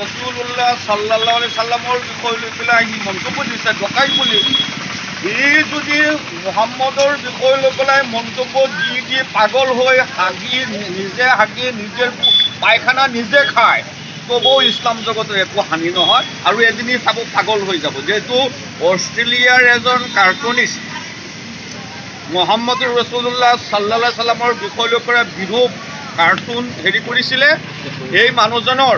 ৰসুল্লাহ সাল্লাল্লাহু আলাইহি সাল্লামৰ বিষয় লৈ পেলাই সি মন্তব্য দিছে ডকাই বুলি। সি যদি মুহাম্মদৰ বিষয় লৈ পেলাই মন্তব্য দি পাগল হৈ নিজে হাগি নিজে পায়খানা নিজে খায়, তবুও ইছলাম জগতৰ একো হানি নহয় আৰু এদিনই চাব পাগল হৈ যাব। যিহেতু অষ্ট্ৰেলিয়াৰ এজন কাৰ্টুনিষ্ট মুহাম্মদুৰ ৰসুল্লাহ সাল্লাল্লাহু আলাইহি সাল্লামৰ বিষয় লৈ পেলাই বিৰূপ কাৰ্টুন কৰিছিলে। এই মানুহজনৰ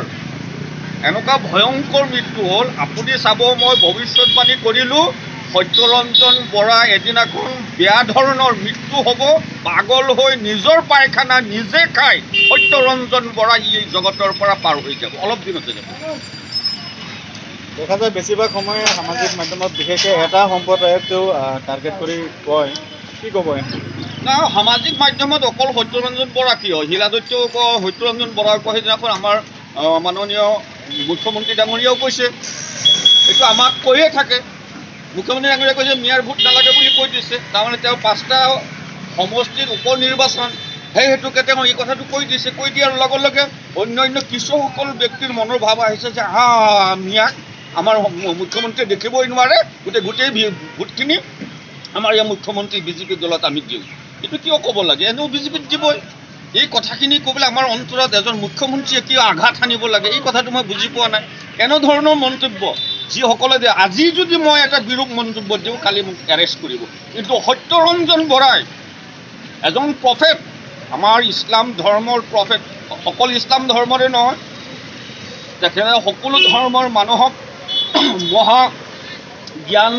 এনেকুৱা ভয়ংকৰ মৃত্যু হ'ল। আপুনি চাব, মই ভৱিষ্যতবাণী কৰিলোঁ সত্যৰঞ্জন বৰা এদিনাখন বেয়া ধৰণৰ মৃত্যু হ'ব, পাগল হৈ নিজৰ পায়খানা নিজে খাই সত্যৰঞ্জন বৰা এই জগতৰ পৰা পাৰ হৈ যাব, অলপ দিনতে যাব। দেখা যায় বেছিভাগ সময় সামাজিক মাধ্যমত বিশেষকৈ এটা সম্প্ৰদায়ক তেওঁ টাৰ্গেট কৰি কয়, কি ক'ব? না, সামাজিক মাধ্যমত অকল সত্যৰঞ্জন বৰা কিয়, শিলাদত্যও কয়, সত্যৰঞ্জন বৰাই কয়। সেইদিনাখন আমাৰ মাননীয় মুখ্যমন্ত্ৰী ডাঙৰীয়াও কৈছে, এইটো আমাক কৈয়ে থাকে। মুখ্যমন্ত্ৰী ডাঙৰীয়াই কৈছে মিয়াৰ ভোট নালাগে বুলি কৈ দিছে। তাৰমানে তেওঁ 5টা সমষ্টিৰ উপ নিৰ্বাচন, সেই হেতুকে তেওঁ এই কথাটো কৈ দিছে। কৈ দিয়াৰ লগে লগে অন্যান্য কিছুসকল ব্যক্তিৰ মনৰ ভাৱ আহিছে যে মিয়াক আমাৰ মুখ্যমন্ত্ৰীয়ে দেখিবই নোৱাৰে, গোটেই ভোটখিনি আমাৰ ইয়াৰ মুখ্যমন্ত্ৰী বিজেপি দলত আমি দিওঁ। এইটো কিয় ক'ব লাগে? এনেও বিজেপিত দিবই। এই কথাখিনি ক'বলৈ আমাৰ অন্তৰত এজন মুখ্যমন্ত্ৰীয়ে কিয় আঘাত সানিব লাগে, এই কথাটো মই বুজি পোৱা নাই। এনেধৰণৰ মন্তব্য যিসকলে দিয়ে, আজি যদি মই এটা বিৰূপ মন্তব্য দিওঁ কালি মোক এৰেষ্ট কৰিব। কিন্তু সত্যৰঞ্জন বৰাই এজন প্ৰফেট, আমাৰ ইছলাম ধৰ্মৰ প্ৰফেট, অকল ইছলাম ধৰ্মৰে নহয়, তেখেতে সকলো ধৰ্মৰ মানুহক মহা জ্ঞান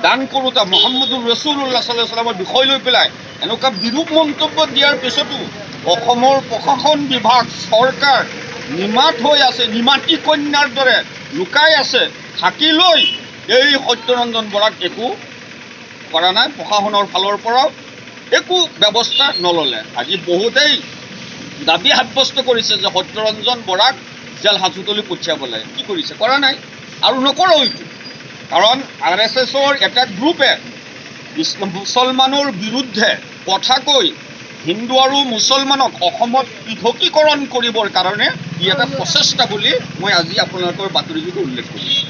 দান কৰোঁতা মুহাম্মদুৰ ৰসুল্লাহ সাল্লাল্লাহু আলাইহি সাল্লামৰ বিষয় লৈ পেলাই এনেকুৱা বিৰূপ মন্তব্য দিয়াৰ পিছতো অসমৰ প্ৰশাসন বিভাগ চৰকাৰ নিমাত হৈ আছে, নিমাতী কন্যাৰ দৰে লুকাই আছে, থাকি লৈ এই সত্যৰঞ্জন বৰাক একো কৰা নাই। প্ৰশাসনৰ ফালৰ পৰাও একো ব্যৱস্থা নল'লে। আজি বহুতেই দাবী সাব্যস্ত কৰিছে যে সত্যৰঞ্জন বৰাক জেল হাজতলৈ পঠিয়াব লাগে। কি কৰিছে? কৰা নাই আৰু নকৰোঁ এইটো। কাৰণ RSSৰ এটা গ্ৰুপে মুছলমানৰ বিৰুদ্ধে কথা কৈ হিন্দু আৰু মুছলমানক অসমত পৃথকীকৰণ কৰিবৰ কাৰণে ই এটা প্ৰচেষ্টা বুলি মই আজি আপোনালোকৰ বাতৰিযোগে উল্লেখ কৰিছোঁ।